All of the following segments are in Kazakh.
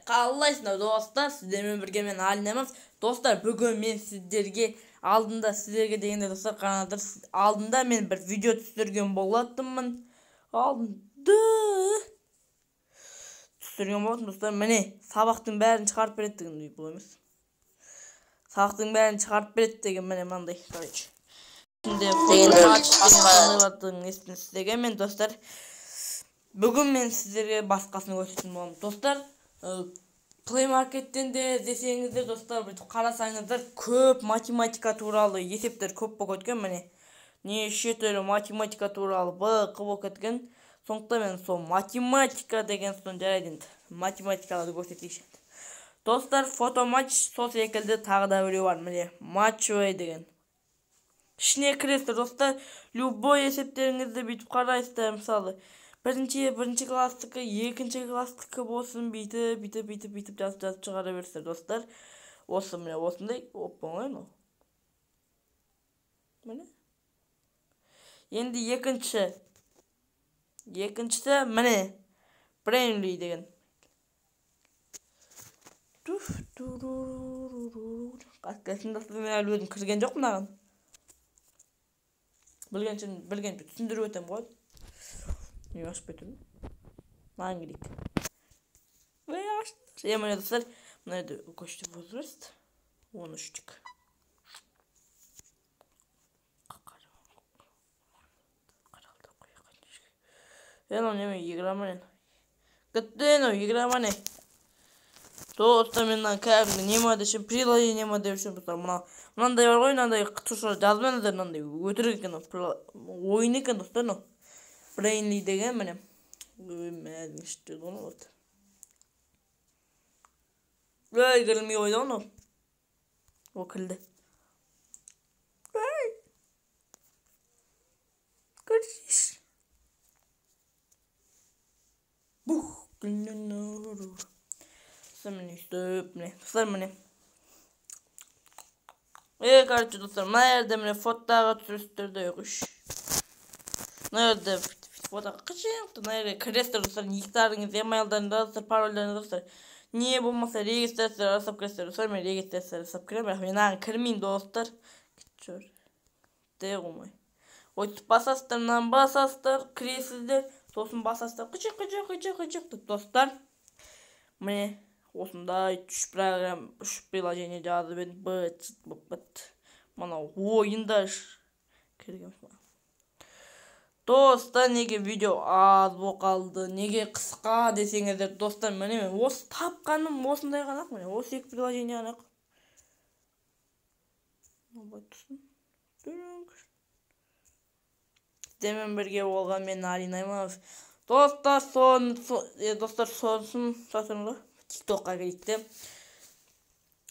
Қалайсыңдар достар, сіздермен бірге мен Алинамов. Достар, бүгін мен сіздерге дегенде достар, қараңыздар, алдында мен бір видео түсірген болатынмын. Достар, міне сабақтың бәрін шығарып береді деген бұл емес. Сабақтың бәрін шығарып береді деген міне мынандай, короче. Сіздерге мен достар, бүгін мен сіздерге басқасын көрсететін боламын. Достар, Play Market'ten de іздесеңіздер достар, қарасаңыздар, көп математика туралы есептер көп болып кеткен, міне. Неше түрлі математика туралы болып кеткен. Сондықтан мен сол математика деген соң жарайды енді. Математикаларды көрсетейінші. Достар, фотоматч сол секілді тағы да біреу бар, міне. Матчвей деген. Ішіне кіресіздер достар, любой есептеріңізді бүйтіп қарайсыздар, мысалы. Бірінші класстікі, екінші класстікі болсын, бүйтіп жазып шығара берсіздер достар. Осы міне осындай, оңай ма? Міне. Енді екіншісі міне, Brainly деген. Қасқасында мен әлі өзім кірген жоқ мынаған. Білген түсіндіріп өтем ғой. Не ашып кетірмін? Маған керек. Міне достар, мынайды көшті возраст 13-тік. Играмане. Достар, менен кәдімгі нема дешім, приложение ма дешім, мынандай бар ғой, мынандай тұшыра жазбаңыздар, мынандай өтірік екен, ойын екен достар, Brainly деген міне. Мәзін ішті оны болды. Кірілмей қойды оны. О, кірілді. Көрсейш. Бух. Достар, міне. Короче, достар, мына жерде міне фотоға түсірістірді өкіш. Мына жерде фотоға қышықты, мына жерде кіресіздер достар, никтарыңыз, емайлдарыңыз, достар, парольдарыңыз достар. Не болмаса регистрация жасап кіресіздер достар, мен регистрация жасап кірем, бірақ мен ағын кірмеймін достар. Де қоймай. Өйтіп басасыздар, мынаны басасыздар, кіресіздер, сосын басасыздар, қычық достар. Міне осындай үш приложение жазып едім, бұт. Мына ойындар кірген. Достар, неге видео аз болып қалды, неге қысқа десеңіздер, достар, міне мен осы тапқаным осындай ғанақ, міне осы екі приложение ғанақ. Сіздермен бірге болған мен Алинамов. Достар, сосын TikTok'a келікті.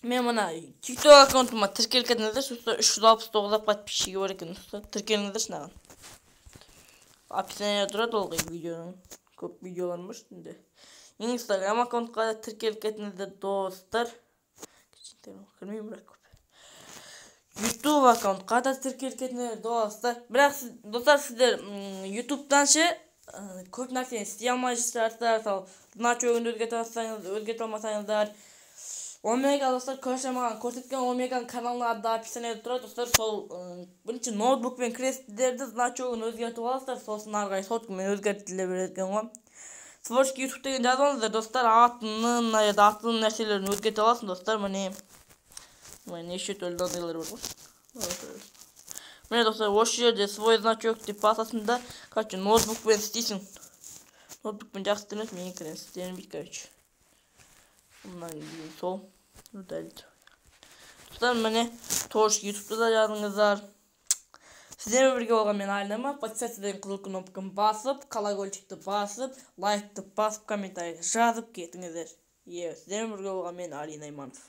Мен мұна TikTok аккаунтыма тіркеліп кетіңіздер, 369 подписчигі бар екен, тіркеліңіздер шынаған. Описание тұрады олғай видеоның, көп видеоларым бар үстінде. Instagram аккаунтқа тіркеліп кетіңіздер, достар. Кірмеймін бірақ көп. YouTube аккаунтқа да тіркеліп кетіңіздер, достар. Бірақ достар, сіздер YouTube'дан ше көп нәрсені істей алмайсыздар, значогын өзгерте алмасаңыздар. Омега достар, көрсе маған көрсеткен Омеганың каналына да описание тұрады достар. Сол бірінші ноутбукпен кіресіздерді значогын өзгертіп аласыздар, сосын арғай соткамен өзгертіле беретін ғой. Творческий YouTube деген жазыңыздар достар, атын нәрселерін өзгерте аласың достар. Міне неше түрлі жағдайлар бар ғой. Міне достар, осы жерде свой значок деп басасында, короче, ноутбукпен істейсің. Ноутбукпен жақсы істемес, мен екен істенбейді, короче. Мұнан кейін сол өтәлді. Достар, міне Творческий YouTube'да да жазыңыздар. Сіздермен бірге болған мен Алинамов. Подписаться қызыл кнопканы басып, колокольчикті басып, лайкты басып, комментарий жазып кетіңіздер. Сіздермен бірге болған мен Алинамов.